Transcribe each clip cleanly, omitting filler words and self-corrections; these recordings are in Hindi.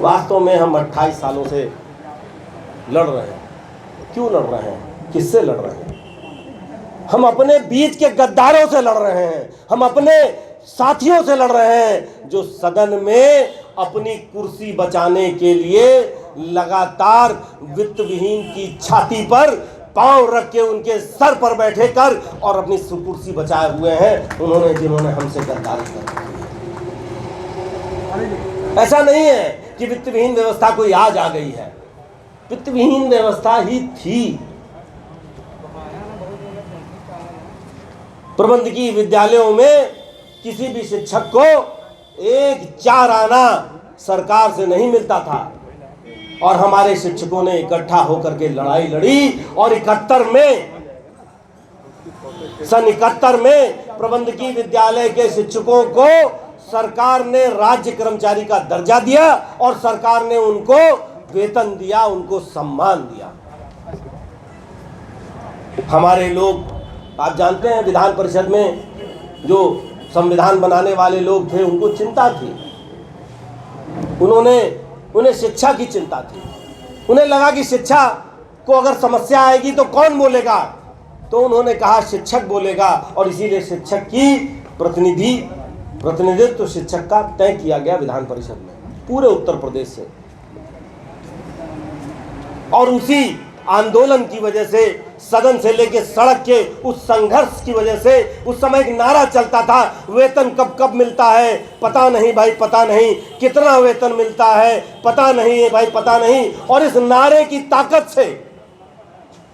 वास्तव में हम 28 सालों से लड़ रहे हैं। क्यों लड़ रहे हैं? किससे लड़ रहे हैं? हम अपने बीच के गद्दारों से लड़ रहे हैं। हम अपने साथियों से लड़ रहे हैं जो सदन में अपनी कुर्सी बचाने के लिए लगातार वित्त विहीन की छाती पर पांव रख के उनके सर पर बैठे कर और अपनी कुर्सी बचाए हुए हैं। उन्होंने जिन्होंने हमसे गद्दारी कर। ऐसा नहीं है कि वित्त विहीन व्यवस्था कोई आज आ गई है। वित्त विहीन व्यवस्था ही थी। प्रबंधकीय विद्यालयों में किसी भी शिक्षक को 1-4 आना सरकार से नहीं मिलता था और हमारे शिक्षकों ने इकट्ठा होकर के लड़ाई लड़ी और सन 71 में प्रबंधकीय विद्यालय के शिक्षकों को सरकार ने राज्य कर्मचारी का दर्जा दिया और सरकार ने उनको वेतन दिया, उनको सम्मान दिया। हमारे लोग, आप जानते हैं, विधान परिषद में जो संविधान बनाने वाले लोग थे उनको चिंता थी। उन्हें शिक्षा की चिंता थी। उन्हें लगा कि शिक्षा को अगर समस्या आएगी तो कौन बोलेगा, तो उन्होंने कहा शिक्षक बोलेगा और इसीलिए शिक्षक की प्रतिनिधित्व शिक्षक का तय किया गया विधान परिषद में पूरे उत्तर प्रदेश से। और उसी आंदोलन की वजह से, सदन से लेके सड़क के उस संघर्ष की वजह से उस समय एक नारा चलता था, वेतन कब कब मिलता है पता नहीं भाई, पता नहीं कितना वेतन मिलता है पता नहीं है भाई, पता नहीं। और इस नारे की ताकत से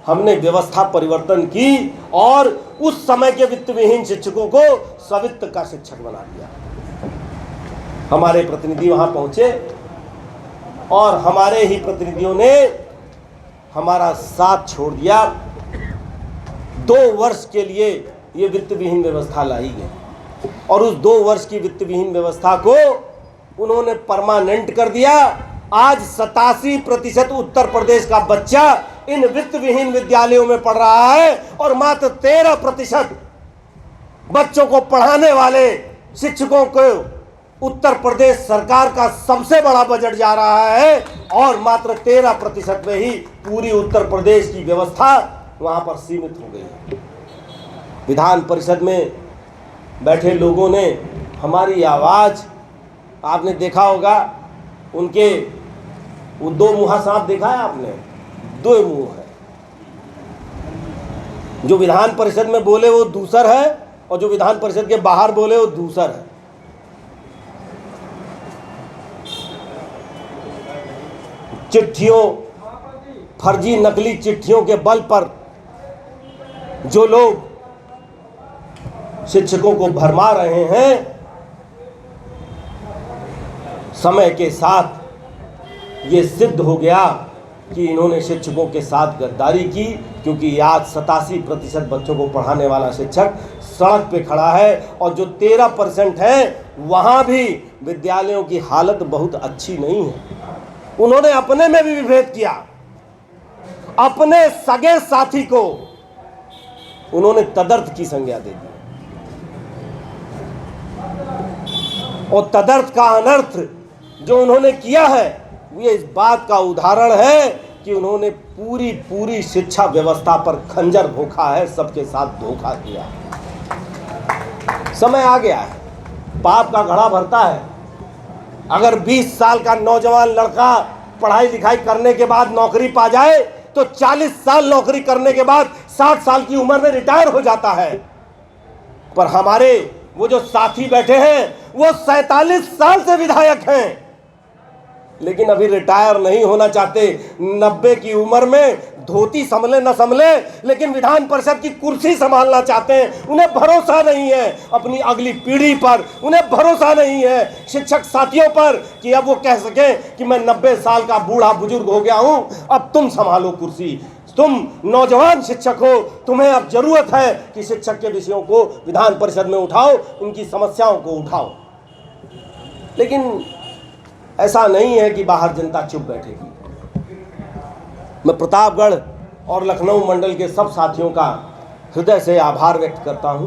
हमने व्यवस्था परिवर्तन की और उस समय के वित्त विहीन शिक्षकों को सवित्त का शिक्षक बना दिया। हमारे प्रतिनिधि वहां पहुंचे और हमारे ही प्रतिनिधियों ने हमारा साथ छोड़ दिया। 2 वर्ष के लिए ये वित्त विहीन व्यवस्था लाई गई और उस 2 वर्ष की वित्त विहीन व्यवस्था को उन्होंने परमानेंट कर दिया। आज 87% उत्तर प्रदेश का बच्चा इन वित्त विहीन विद्यालयों में पढ़ रहा है और मात्र 13% बच्चों को पढ़ाने वाले शिक्षकों को उत्तर प्रदेश सरकार का सबसे बड़ा बजट जा रहा है और मात्र 13% में ही पूरी उत्तर प्रदेश की व्यवस्था वहां पर सीमित हो गई है। विधान परिषद में बैठे लोगों ने हमारी आवाज, आपने देखा होगा, उनके वो 2 मुहा सांप देखा है आपने? 2 मुंह है। जो विधान परिषद में बोले वो दूसर है और जो विधान परिषद के बाहर बोले वो दूसर है। चिट्ठियों, फर्जी नकली चिट्ठियों के बल पर जो लोग शिक्षकों को भरमा रहे हैं, समय के साथ ये सिद्ध हो गया कि इन्होंने शिक्षकों के साथ गद्दारी की। क्योंकि आज 87% बच्चों को पढ़ाने वाला शिक्षक सड़क पे खड़ा है और जो 13% है वहां भी विद्यालयों की हालत बहुत अच्छी नहीं है। उन्होंने अपने में भी विभेद किया। अपने सगे साथी को उन्होंने तदर्थ की संज्ञा दे दी और तदर्थ का अनर्थ जो उन्होंने किया है ये इस बात का उदाहरण है कि उन्होंने पूरी शिक्षा व्यवस्था पर खंजर भोंका है, सबके साथ धोखा किया। समय आ गया है, पाप का घड़ा भरता है। अगर 20 साल का नौजवान लड़का पढ़ाई लिखाई करने के बाद नौकरी पा जाए तो 40 साल नौकरी करने के बाद 60 साल की उम्र में रिटायर हो जाता है। पर हमारे वो जो साथी बैठे हैं वो 47 साल से विधायक हैं लेकिन अभी रिटायर नहीं होना चाहते। 90 की उम्र में धोती संभले न संभले लेकिन विधान परिषद की कुर्सी संभालना चाहते हैं। उन्हें भरोसा नहीं है अपनी अगली पीढ़ी पर, उन्हें भरोसा नहीं है शिक्षक साथियों पर कि अब वो कह सके कि मैं 90 साल का बूढ़ा बुजुर्ग हो गया हूं, अब तुम संभालो कुर्सी। तुम नौजवान शिक्षक हो, तुम्हें अब जरूरत है कि शिक्षक के विषयों को विधान परिषद में उठाओ, उनकी समस्याओं को उठाओ। लेकिन ऐसा नहीं है कि बाहर जनता चुप बैठेगी। मैं प्रतापगढ़ और लखनऊ मंडल के सब साथियों का हृदय से आभार व्यक्त करता हूं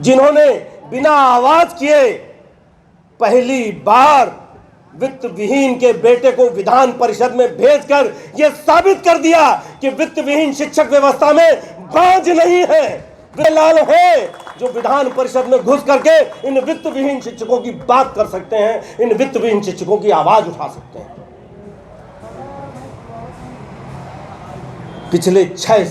जिन्होंने बिना आवाज किए पहली बार वित्त विहीन के बेटे को विधान परिषद में भेजकर यह साबित कर दिया कि वित्त विहीन शिक्षक व्यवस्था में बाज नहीं है। वे लाल है जो विधान परिषद में घुस करके इन वित्त विहीन शिक्षकों की बात कर सकते हैं, इन वित्त विहीन शिक्षकों की आवाज उठा सकते हैं। पिछले 6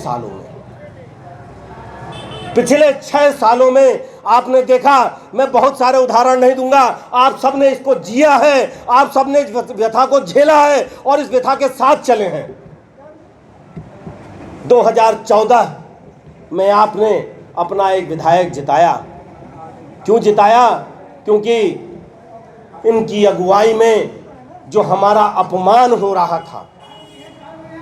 सालों में आपने देखा, मैं बहुत सारे उदाहरण नहीं दूंगा, आप सबने इसको जिया है, आप सबने इस व्यथा को झेला है और इस व्यथा के साथ चले हैं। 2014 में आपने अपना एक विधायक जिताया। क्यों जिताया? क्योंकि इनकी अगुवाई में जो हमारा अपमान हो रहा था,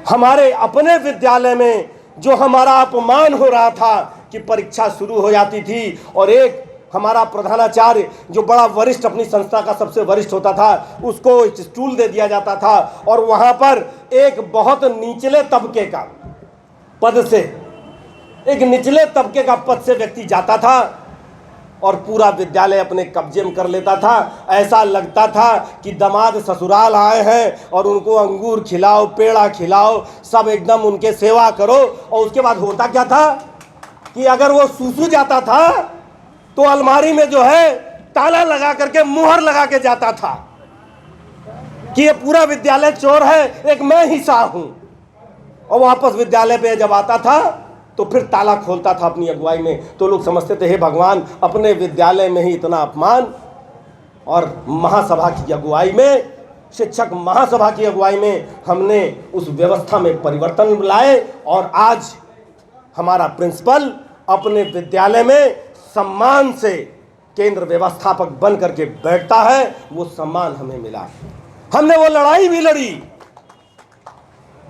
हमारे अपने विद्यालय में जो हमारा अपमान हो रहा था कि परीक्षा शुरू हो जाती थी और एक हमारा प्रधानाचार्य जो बड़ा वरिष्ठ, अपनी संस्था का सबसे वरिष्ठ होता था, उसको एक स्टूल दे दिया जाता था और वहां पर एक बहुत निचले तबके का पद से, एक निचले तबके का पद से व्यक्ति जाता था और पूरा विद्यालय अपने कब्जे में कर लेता था। ऐसा लगता था कि दामाद ससुराल आए हैं और उनको अंगूर खिलाओ, पेड़ा खिलाओ, सब एकदम उनके सेवा करो। और उसके बाद होता क्या था कि अगर वो सूसू जाता था तो अलमारी में जो है ताला लगा करके मुहर लगा के जाता था कि ये पूरा विद्यालय चोर है, एक मैं ही साह हूं। और वापस विद्यालय पे जब आता था तो फिर ताला खोलता था अपनी अगुवाई में। तो लोग समझते थे, हे भगवान, अपने विद्यालय में ही इतना अपमान। और महासभा की अगुवाई में, शिक्षक महासभा की अगुवाई में हमने उस व्यवस्था में परिवर्तन लाए और आज हमारा प्रिंसिपल अपने विद्यालय में सम्मान से केंद्र व्यवस्थापक बन करके बैठता है। वो सम्मान हमें मिला। हमने वो लड़ाई भी लड़ी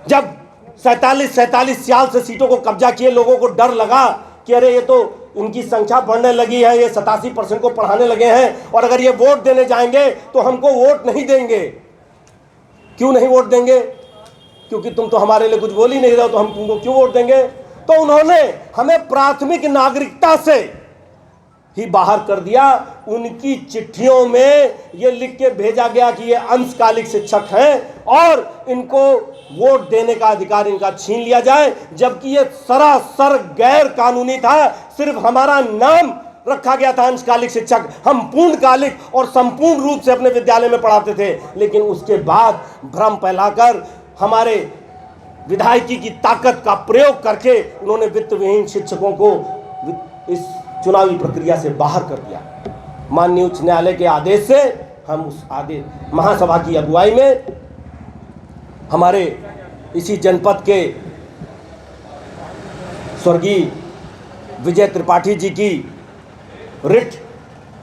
जब 47 साल से सीटों को कब्जा किए लोगों को डर लगा कि अरे ये तो इनकी संख्या बढ़ने लगी है, ये 87% को पढ़ाने लगे हैं और अगर ये वोट देने जाएंगे तो हमको वोट नहीं देंगे। क्यों नहीं वोट देंगे? क्योंकि तुम तो हमारे लिए कुछ बोल ही नहीं रहे हो, तो हम तुमको क्यों वोट देंगे? तो उन्होंने हमें प्राथमिक नागरिकता से ही बाहर कर दिया। उनकी चिट्ठियों में यह लिख के भेजा गया कि ये अंशकालिक शिक्षक हैं और इनको वोट देने का अधिकार इनका छीन लिया जाए, जबकि ये सरासर गैर कानूनी था। सिर्फ हमारा नाम रखा गया था अंशकालिक शिक्षक, हम पूर्णकालिक और संपूर्ण रूप से अपने विद्यालय में पढ़ाते थे। लेकिन उसके बाद भ्रम फैलाकर हमारे विधायकी की ताकत का प्रयोग करके उन्होंने वित्त विहीन शिक्षकों को इस चुनावी प्रक्रिया से बाहर कर दिया। माननीय उच्च न्यायालय के आदेश से हम उस आदेश, महासभा की अगुवाई में हमारे इसी जनपद के स्वर्गीय विजय त्रिपाठी जी की रिट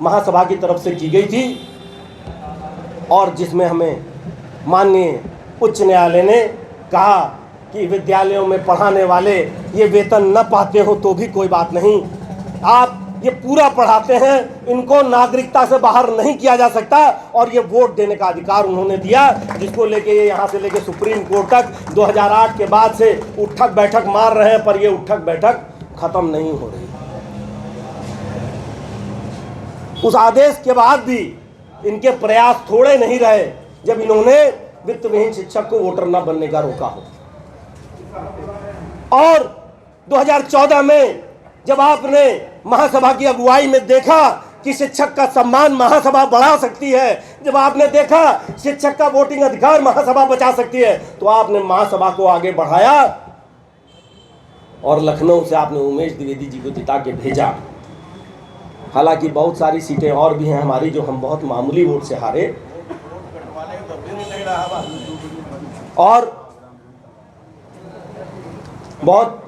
महासभा की तरफ से की गई थी और जिसमें हमें माननीय उच्च न्यायालय ने कहा कि विद्यालयों में पढ़ाने वाले ये वेतन न पाते हो तो भी कोई बात नहीं, आप ये पूरा पढ़ाते हैं, इनको नागरिकता से बाहर नहीं किया जा सकता। और ये वोट देने का अधिकार उन्होंने दिया, जिसको लेके ये यहाँ से लेके सुप्रीम कोर्ट तक 2008 के बाद से उठक बैठक मार रहे हैं, पर ये उठक बैठक खत्म नहीं हो रही। उस आदेश के बाद भी इनके प्रयास थोड़े नहीं रहे जब इन्होंने वित्त विहीन शिक्षक को वोटर न बनने का रोका हो। और 2014 में जब आपने महासभा की अगुवाई में देखा कि शिक्षक का सम्मान महासभा बढ़ा सकती है, जब आपने देखा शिक्षक का वोटिंग अधिकार महासभा बचा सकती है, तो आपने महासभा को आगे बढ़ाया और लखनऊ से आपने उमेश द्विवेदी जी को जिता के भेजा। हालांकि बहुत सारी सीटें और भी हैं हमारी जो हम बहुत मामूली वोट से हारे और बहुत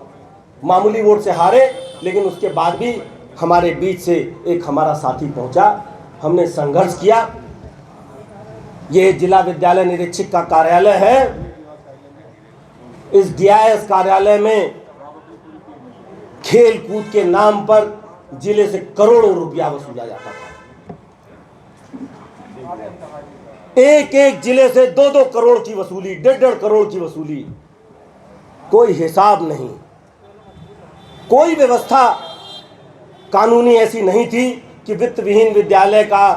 मामूली वोट से हारे, लेकिन उसके बाद भी हमारे बीच से एक हमारा साथी पहुंचा, हमने संघर्ष किया। ये जिला विद्यालय निरीक्षक का कार्यालय है। इस DIS कार्यालय में खेल कूद के नाम पर जिले से करोड़ों रुपया वसूला जाता था। एक एक जिले से 2-2 करोड़ की वसूली, 1.5 करोड़ की वसूली, कोई हिसाब नहीं। कोई व्यवस्था कानूनी ऐसी नहीं थी कि वित्त विहीन विद्यालय का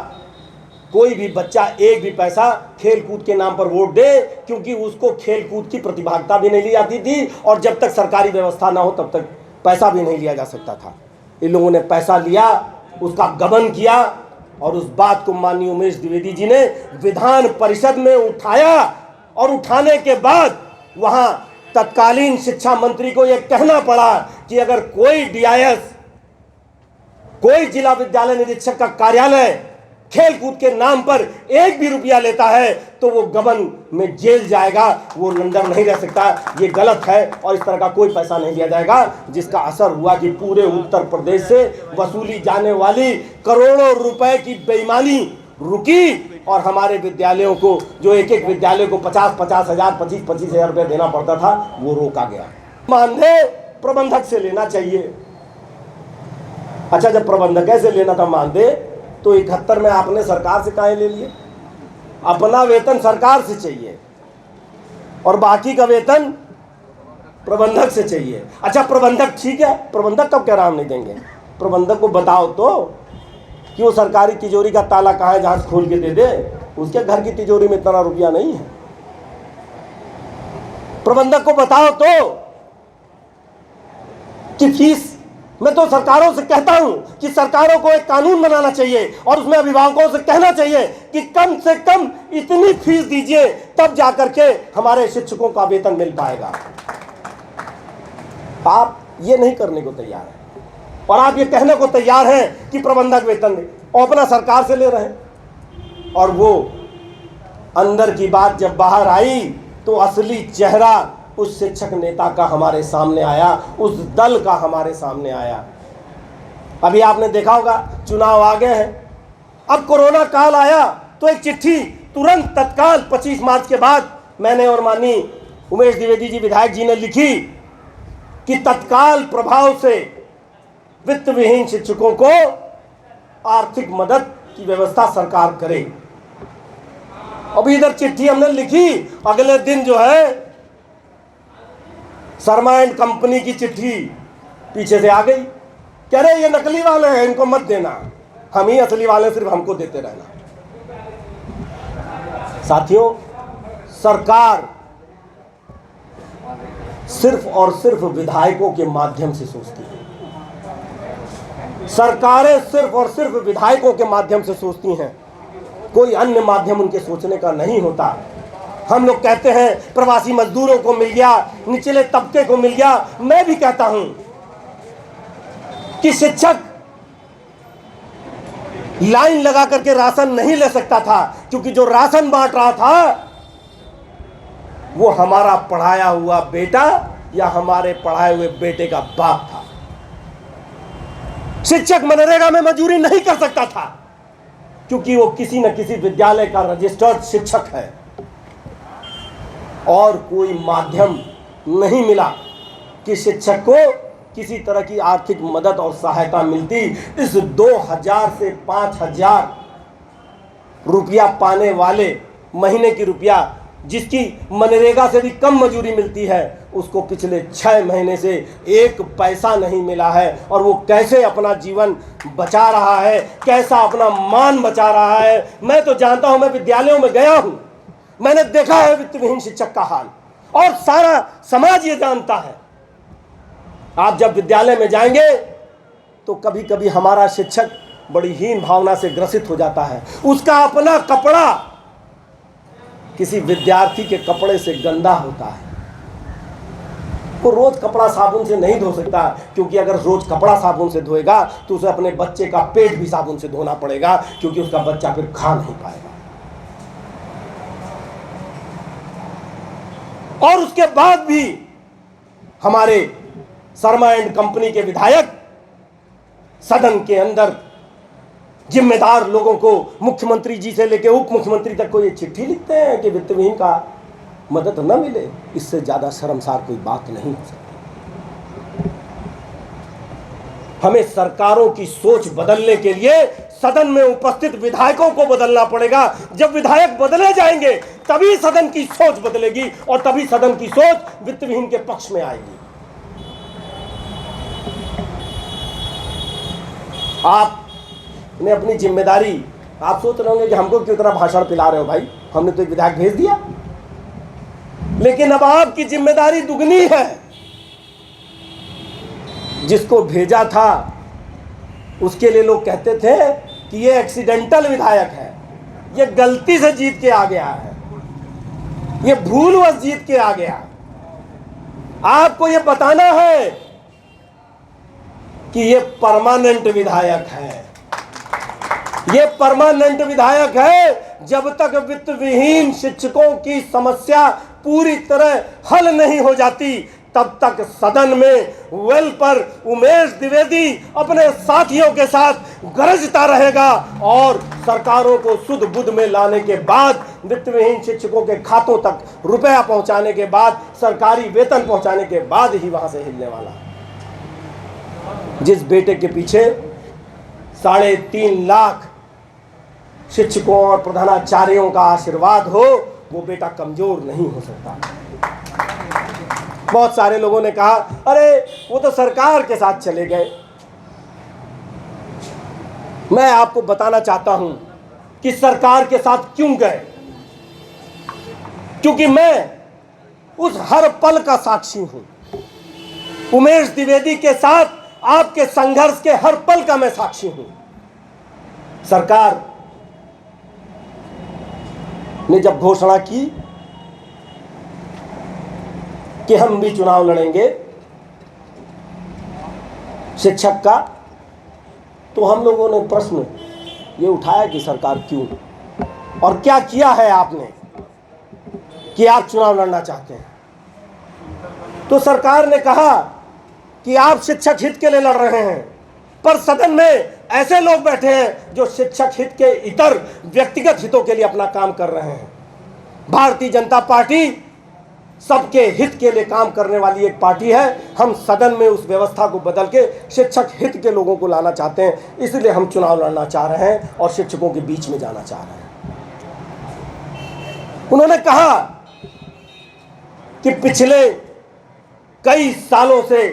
कोई भी बच्चा एक भी पैसा खेल कूद के नाम पर वोट दे, क्योंकि उसको खेल कूद की प्रतिभागिता भी नहीं ली जाती थी और जब तक सरकारी व्यवस्था ना हो तब तक पैसा भी नहीं लिया जा सकता था। इन लोगों ने पैसा लिया, उसका गबन किया और उस बात को माननीय उमेश द्विवेदी जी ने विधान परिषद में उठाया और उठाने के बाद वहां तत्कालीन शिक्षा मंत्री को यह कहना पड़ा कि अगर कोई DIS, कोई जिला विद्यालय निरीक्षक का कार्यालय खेल कूद के नाम पर एक भी रुपया लेता है तो वो गबन में जेल जाएगा, वो अंदर नहीं रह सकता। ये गलत है और इस तरह का कोई पैसा नहीं लिया जाएगा, जिसका असर हुआ कि पूरे उत्तर प्रदेश से वसूली जाने वाली करोड़ों रुपए की बेईमानी रुकी और हमारे विद्यालयों को, जो एक एक विद्यालय को 50-50 हजार 25-25 हजार रुपये देना पड़ता था, वो रोका गया। मानदेय प्रबंधक से लेना चाहिए। अच्छा, जब प्रबंधक से लेना था मानदेय तो 71 में आपने सरकार से काहे ले लिए? अपना वेतन सरकार से चाहिए और बाकी का वेतन प्रबंधक से चाहिए। अच्छा, प्रबंधक ठीक है, प्रबंधक कब कह रहा हम नहीं देंगे? प्रबंधक को बताओ तो कि वो सरकारी तिजोरी का ताला कहाँ है जहां से खोल के दे दे। उसके घर की तिजोरी में इतना रुपया नहीं है। प्रबंधक को बताओ तो कि फीस, मैं तो सरकारों से कहता हूं कि सरकारों को एक कानून बनाना चाहिए और उसमें अभिभावकों से कहना चाहिए कि कम से कम इतनी फीस दीजिए, तब जाकर के हमारे शिक्षकों का वेतन मिल पाएगा। आप ये नहीं करने को तैयार हैं और आप ये कहने को तैयार हैं कि प्रबंधक वेतन दे और अपना सरकार से ले रहे हैं। और वो अंदर की बात जब बाहर आई तो असली चेहरा उस शिक्षक नेता का हमारे सामने आया, उस दल का हमारे सामने आया। अभी आपने देखा होगा चुनाव आ गए हैं, अब कोरोना काल आया तो एक चिट्ठी तुरंत तत्काल 25 मार्च के बाद मैंने और माननीय उमेश द्विवेदी जी विधायक जी ने लिखी कि तत्काल प्रभाव से वित्त विहीन शिक्षकों को आर्थिक मदद की व्यवस्था सरकार करे। अभी इधर चिट्ठी हमने लिखी, अगले दिन जो है शर्मा एंड कंपनी की चिट्ठी पीछे से आ गई, कह रहे ये नकली वाले हैं, इनको मत देना, हम ही असली वाले, सिर्फ हमको देते रहना। साथियों, सरकार सिर्फ और सिर्फ विधायकों के माध्यम से सोचती है। सरकारें सिर्फ और सिर्फ विधायकों के माध्यम से सोचती हैं, कोई अन्य माध्यम उनके सोचने का नहीं होता। हम लोग कहते हैं प्रवासी मजदूरों को मिल गया, निचले तबके को मिल गया। मैं भी कहता हूं कि शिक्षक लाइन लगा करके राशन नहीं ले सकता था, क्योंकि जो राशन बांट रहा था वो हमारा पढ़ाया हुआ बेटा या हमारे पढ़ाए हुए बेटे का बाप था। शिक्षक मनरेगा में मजदूरी नहीं कर सकता था, क्योंकि वो किसी न किसी विद्यालय का रजिस्टर्ड शिक्षक है और कोई माध्यम नहीं मिला कि शिक्षक को किसी तरह की आर्थिक मदद और सहायता मिलती। इस 2000 से 5000 रुपया पाने वाले, महीने की रुपया जिसकी मनरेगा से भी कम मजदूरी मिलती है, उसको पिछले 6 महीने से एक पैसा नहीं मिला है। और वो कैसे अपना जीवन बचा रहा है, कैसा अपना मान बचा रहा है। मैं तो जानता हूं, मैं विद्यालयों में गया हूं, मैंने देखा है वित्तविहीन शिक्षक का हाल, और सारा समाज ये जानता है। आप जब विद्यालय में जाएंगे तो कभी कभी हमारा शिक्षक बड़ी हीन भावना से ग्रसित हो जाता है। उसका अपना कपड़ा किसी विद्यार्थी के कपड़े से गंदा होता है, वो रोज कपड़ा साबुन से नहीं धो सकता, क्योंकि अगर रोज कपड़ा साबुन से धोएगा तो उसे अपने बच्चे का पेट भी साबुन से धोना पड़ेगा, क्योंकि उसका बच्चा फिर खा नहीं पाएगा। और उसके बाद भी हमारे शर्मा एंड कंपनी के विधायक सदन के अंदर जिम्मेदार लोगों को, मुख्यमंत्री जी से लेकर उप मुख्यमंत्री तक को ये चिट्ठी लिखते हैं कि वित्तविहीन का मदद न मिले। इससे ज्यादा शर्मसार कोई बात नहीं हो सकती। हमें सरकारों की सोच बदलने के लिए सदन में उपस्थित विधायकों को बदलना पड़ेगा। जब विधायक बदले जाएंगे तभी सदन की सोच बदलेगी और तभी सदन की सोच वित्तविहीन के पक्ष में आएगी। आपने अपनी जिम्मेदारी आप सोच रहे होंगे कि हमको क्यों इतना भाषण पिला रहे हो भाई, हमने तो एक विधायक भेज दिया। लेकिन अब आपकी जिम्मेदारी दुगनी है। जिसको भेजा था उसके लिए लोग कहते थे कि ये एक्सीडेंटल विधायक है, ये गलती से जीत के आ गया है, ये भूलवश जीत के आ गया। आपको ये बताना है कि ये परमानेंट विधायक है, ये परमानेंट विधायक है। जब तक वित्त विहीन शिक्षकों की समस्या पूरी तरह हल नहीं हो जाती, तब तक सदन में वेल पर उमेश द्विवेदी अपने साथियों के साथ गरजता रहेगा और सरकारों को सुध बुध में लाने के बाद, वित्त विहीन शिक्षकों के खातों तक रुपया पहुंचाने के बाद, सरकारी वेतन पहुंचाने के बाद ही वहां से हिलने वाला। जिस बेटे के पीछे 3.5 लाख शिक्षकों और प्रधानाचार्यों का आशीर्वाद हो, वो बेटा कमजोर नहीं हो सकता। बहुत सारे लोगों ने कहा अरे वो तो सरकार के साथ चले गए। मैं आपको बताना चाहता हूं कि सरकार के साथ क्यों गए, क्योंकि मैं उस हर पल का साक्षी हूं। उमेश द्विवेदी के साथ आपके संघर्ष के हर पल का मैं साक्षी हूं। सरकार ने जब घोषणा की कि हम भी चुनाव लड़ेंगे शिक्षक का, तो हम लोगों ने प्रश्न ये उठाया कि सरकार क्यों और क्या किया है आपने कि आप चुनाव लड़ना चाहते हैं। तो सरकार ने कहा कि आप शिक्षक हित के लिए लड़ रहे हैं, पर सदन में ऐसे लोग बैठे हैं जो शिक्षक हित के इतर व्यक्तिगत हितों के लिए अपना काम कर रहे हैं। भारतीय जनता पार्टी सबके हित के लिए काम करने वाली एक पार्टी है। हम सदन में उस व्यवस्था को बदल के शिक्षक हित के लोगों को लाना चाहते हैं, इसलिए हम चुनाव लड़ना चाह रहे हैं और शिक्षकों के बीच में जाना चाह रहे हैं। उन्होंने कहा कि पिछले कई सालों से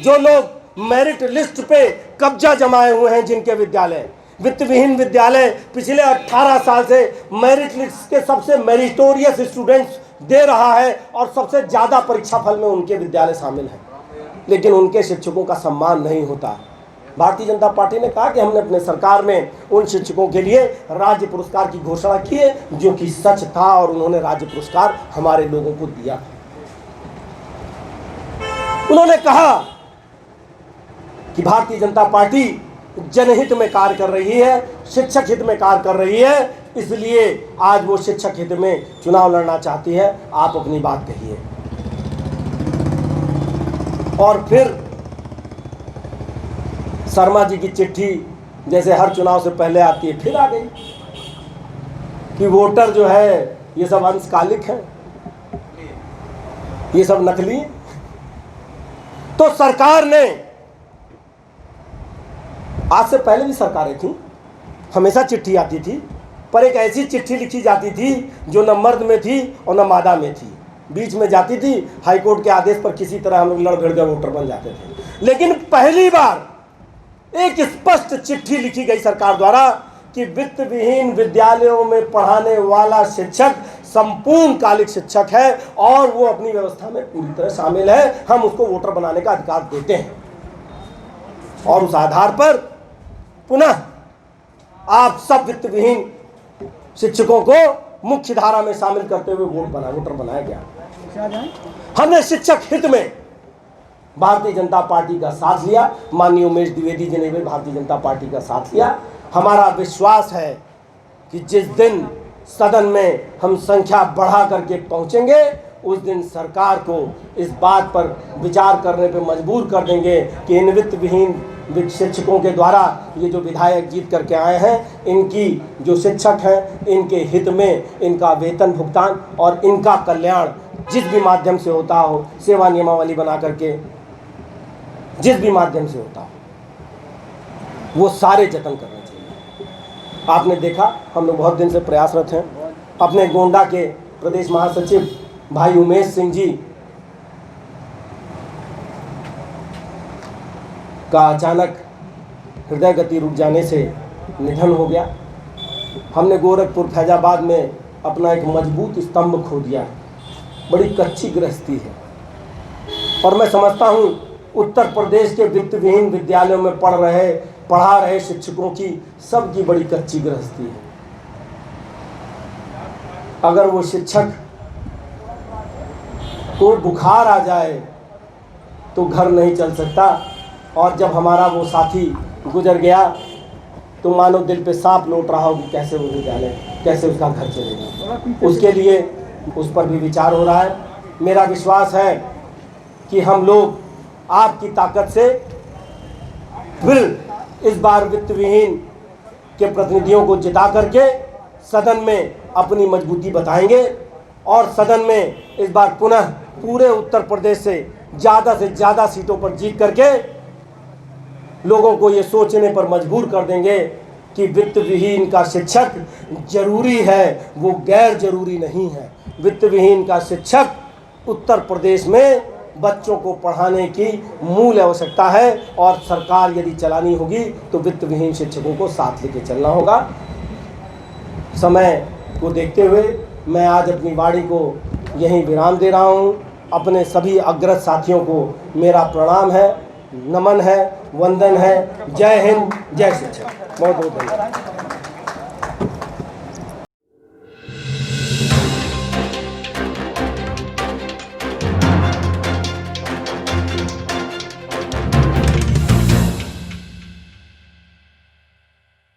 जो लोग मेरिट लिस्ट पे कब्जा जमाए हुए हैं, जिनके विद्यालय वित्त विहीन विद्यालय पिछले 18 साल से मेरिट लिस्ट के सबसे मेरिटोरियस स्टूडेंट्स दे रहा है और सबसे ज्यादा परीक्षा फल में उनके विद्यालय शामिल हैं, लेकिन उनके शिक्षकों का सम्मान नहीं होता। भारतीय जनता पार्टी ने कहा कि हमने अपने सरकार में उन शिक्षकों के लिए राज्य पुरस्कार की घोषणा की है, जो कि सच था, और उन्होंने राज्य पुरस्कार हमारे लोगों को दिया। उन्होंने कहा कि भारतीय जनता पार्टी जनहित में कार्य कर रही है, शिक्षक हित में कार्य कर रही है, इसलिए आज वो शिक्षक हित में चुनाव लड़ना चाहती है। आप अपनी बात कहिए। और फिर शर्मा जी की चिट्ठी जैसे हर चुनाव से पहले आती है, फिर आ गई कि वोटर जो है ये सब अंशकालिक है, ये सब नकली। तो सरकार ने, आज से पहले भी सरकारें थी, हमेशा चिट्ठी आती थी, पर एक ऐसी चिट्ठी लिखी जाती थी जो न मर्द में थी और न मादा में थी, बीच में जाती थी। हाईकोर्ट के आदेश पर किसी तरह हम लोग लड़ भिड़ कर वोटर बन जाते थे। लेकिन पहली बार एक स्पष्ट चिट्ठी लिखी गई सरकार द्वारा कि वित्त विहीन विद्यालयों में पढ़ाने वाला शिक्षक संपूर्ण कालिक शिक्षक है और वो अपनी व्यवस्था में पूरी तरह शामिल है, हम उसको वोटर बनाने का अधिकार देते हैं। और उस आधार पर पुनः आप सब वित्त विहीन शिक्षकों को मुख्य धारा में शामिल करते हुए वोटर बनाया गया। हमने शिक्षक हित में भारतीय जनता पार्टी का साथ लिया। माननीय उमेश द्विवेदी जी ने भी भारतीय जनता पार्टी का साथ लिया। हमारा विश्वास है कि जिस दिन सदन में हम संख्या बढ़ा करके पहुंचेंगे, उस दिन सरकार को इस बात पर विचार करने पर मजबूर कर देंगे कि इन वित्त विहीन शिक्षकों के द्वारा ये जो विधायक जीत करके आए हैं, इनकी जो शिक्षक हैं, इनके हित में इनका वेतन भुगतान और इनका कल्याण जिस भी माध्यम से होता हो, सेवा नियमावली बना करके जिस भी माध्यम से होता हो, वो सारे जतन करने चाहिए। आपने देखा, हम लोग बहुत दिन से प्रयासरत हैं। अपने गोंडा के प्रदेश महासचिव भाई उमेश सिंह जी का अचानक हृदय गति रुक जाने से निधन हो गया। हमने गोरखपुर फैजाबाद में अपना एक मजबूत स्तंभ खो दिया। बड़ी कच्ची गृहस्थी है और मैं समझता हूँ उत्तर प्रदेश के वित्त विहीन विद्यालयों में पढ़ा रहे शिक्षकों की सबकी बड़ी कच्ची गृहस्थी है। अगर वो शिक्षक को बुखार आ जाए तो घर नहीं चल सकता, और जब हमारा वो साथी गुजर गया तो मानो दिल पे सांप लौट रहा हो कि कैसे वो विद्यालय, कैसे उसका घर चलेगा। उसके लिए उस पर भी विचार हो रहा है। मेरा विश्वास है कि हम लोग आपकी ताकत से फिर इस बार वित्त विहीन के प्रतिनिधियों को जिता करके सदन में अपनी मजबूती बताएंगे और सदन में इस बार पुनः पूरे उत्तर प्रदेश से ज़्यादा सीटों पर जीत करके लोगों को ये सोचने पर मजबूर कर देंगे कि वित्त विहीन का शिक्षक जरूरी है, वो गैर जरूरी नहीं है। वित्त विहीन का शिक्षक उत्तर प्रदेश में बच्चों को पढ़ाने की मूल आवश्यकता है और सरकार यदि चलानी होगी तो वित्त विहीन शिक्षकों को साथ लेके चलना होगा। समय को देखते हुए मैं आज अपनी वाणी को यहीं विराम दे रहा हूँ। अपने सभी अग्रज साथियों को मेरा प्रणाम है, नमन है, वंदन है। जय हिंद, जय शिक्षक। बहुत बहुत धन्यवाद।